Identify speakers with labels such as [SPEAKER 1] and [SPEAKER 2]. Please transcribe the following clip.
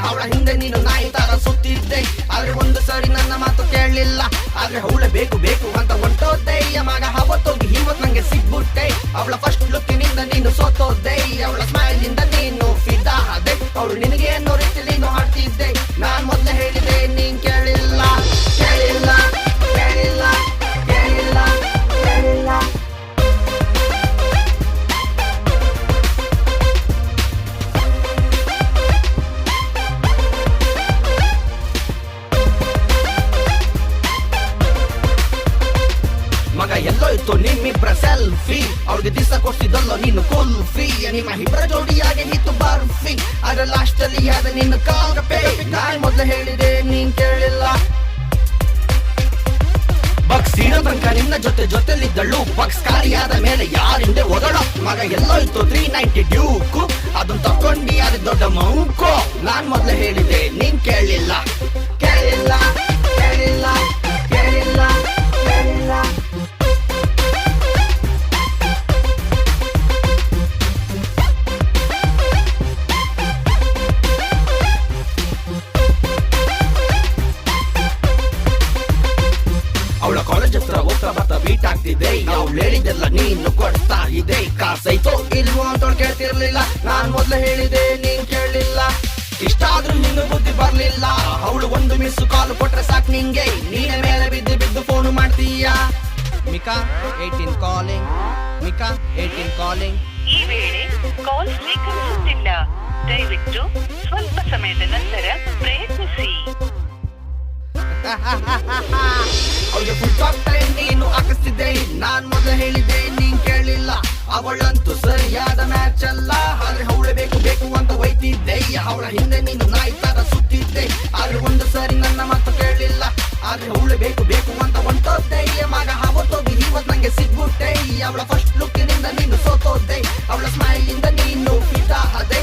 [SPEAKER 1] ಅವಳ ಹಿಂದೆ ನೀನು ನಾಯಿ ತರ ಸುತ್ತಿದ್ದೆ. ಆದ್ರೆ ಒಂದು ಸರಿ ನನ್ನ ಮಾತು ಕೇಳಲಿಲ್ಲ. ಆದ್ರೆ ಅವಳ ಬೇಕು ಬೇಕು ಅಂತ ಹೊಂಟೋದ್ದೆ. ಮಗ ಅವತ್ತೋಗಿ ಇವತ್ ನಂಗೆ ಸಿಗ್ಬಿಟ್ಟೆ. ಅವಳ ಫಸ್ಟ್ ಲುಕ್ಕಿನಿಂದ ನೀನು ಸೋತೋದ್ದೆ. ಅವಳ ಸ್ಮೈಲ್ ಇಂದ ನೀನು ಫಿದಾ ಆದೆ. ಅವಳು ನಿನಗೆ ಅನ್ನೋ ರೀತಿ ನೀನು ಹಾಡ್ತಿದ್ದೆ. ನಾನ್ ಮೊದ್ಲೇ ಹೇಳಿದೆ ನೀನ್ ಕೇಳಿಲ್ಲ ಕೇಳಿಲ್ಲ ಕೇಳಿಲ್ಲ ಕೇಳಿಲ್ಲ ಕೇಳಿಲ್ಲ. ಮಗ ಎಲ್ಲೋ ಇತ್ತು ನಿಮ್ಮಿಬ್ರ ಸೆಲ್ಫಿ. ಅವ್ರಿಗೆ ದಿವಸ ಕೊಡ್ತಿದ್ದಲ್ಲೋ ನೀನು ಕುಲ್ಫಿ. ನಿಮ್ಮ ಇಬ್ಬರ ಜೋಡಿಯಾಗಿ ಇತ್ತು ಬರ್ಫಿ. ಅದ್ರ ಲಾಸ್ಟ್ ಅಲ್ಲಿ ಆದ ನಿನ್ನ ಕಾಲ್ಗಪೆ. ನಾನ್ ಮೊದ್ಲು ಹೇಳಿದೆ ನೀನ್ ಕೇಳಿಲ್ಲ. ಬಕ್ಸ್ ಇಡೋ ತನಕ ನಿನ್ನ ಜೊತೆಲಿದ್ದಳು. ಬಕ್ಸ್ ಖಾಲಿಯಾದ ಮೇಲೆ ಯಾರಿಂದೆ ಓದಳು. ಮಗ ಎಲ್ಲೋ ಇತ್ತು 390 ಡ್ಯೂಕು. ಅದನ್ನ ತಕೊಂಡಿ ಅದು ದೊಡ್ಡ ಮಂಕು. ನಾನ್ ಮೊದ್ಲು ಹೇಳಿದೆ ನೀನ್ ಕೇಳಿಲ್ಲ ಕೇಳಿಲ್ಲ ಕೇಳಿಲ್ಲ ಕೇಳಿಲ್ಲ ಕೇಳಿಲ್ಲ. ಅವಳ ಕಾಲೇಜ್ ಹತ್ರ ಹೋಗ್ತಾ ಬರ್ತಾ ಬೀಟ್ ಆಗ್ತಿದೆ. ಅವ್ಳು ಹೇಳಿದೆಲ್ಲ ನೀನು ಕೊಡ್ತಾ ಇದೆ. ಕಾಸೈತೋ ಇಲ್ವೋ ಅಂತ ಕೇಳ್ತಿರ್ಲಿಲ್ಲ. ನಾನ್ ಮೊದ್ಲು ಹೇಳಿದೆ ನೀನ್ ಕೇಳಲಿಲ್ಲ. ಇಷ್ಟ ಆದ್ರೂ ನಿನ್ನ ಬುದ್ಧಿ ಬರ್ಲಿಲ್ಲ. ಅವಳು ಒಂದು ಮಿಸ್ ಕಾಲ್ ಕೊಟ್ರೆ ಸಾಕ್ ನಿಂಗೆ. ನೀನೆ ಮೇಲೆ ಬಿದ್ದು ಬಿದ್ದು ಫೋನ್ ಮಾಡ್ತೀಯಾ.
[SPEAKER 2] ಮಿಕಾ 18 ಕಾಲಿಂಗ್. ಮಿಕಾ 18 ಕಾಲಿಂಗ್.
[SPEAKER 3] ಈ ವೇಳೆ ಕಾಲ್ ಸ್ವೀಕರಿಸುತ್ತಿಲ್ಲ. ದಯವಿಟ್ಟು ಸ್ವಲ್ಪ ಸಮಯದ ನಂತರ ಪ್ರಯತ್ನಿಸಿ.
[SPEAKER 1] ಅವಳಿಗೆ ಫುಲ್ ಟಾಪ್ ಟೈಮ್ ನೀನು ಹಾಕಿಸ್ತಿದ್ದೆ. ನಾನ್ ಮೊದಲು ಹೇಳಿದ್ದೆ ನೀನ್ ಕೇಳಿಲ್ಲ. ಅವಳಂತೂ ಸರಿಯಾದ ಮ್ಯಾಚ್ ಅಲ್ಲ. ಆದ್ರೆ ಅವಳೆ ಬೇಕು ಬೇಕು ಅಂತ ಒಯ್ತಿದ್ದೆ. ಅವಳ ಹಿಂದೆ ನೀನು ನಾಯಿ ತರ ಸುತ್ತಿದ್ದೆ. ಆದ್ರೆ ಒಂದು ಸರಿ ನನ್ನ ಮಾತು ಕೇಳಲಿಲ್ಲ. ಆದ್ರೆ ಅವಳೆ ಬೇಕು ಬೇಕು ಅಂತ ಹೊಂಟೋದ್ದೆ. ಮಗ ಅವತ್ತೋಗಿ ಇವತ್ ನಂಗೆ ಸಿಗ್ಬಿಟ್ಟೆ. ಅವಳ ಫಸ್ಟ್ ಲುಕ್ಕಿನಿಂದ ನೀನು ಸೋತೋದ್ದೆ. ಅವಳ ಸ್ಮೈಲ್ ಇಂದ ನೀನು ಫಿದಾ ಆದೆ.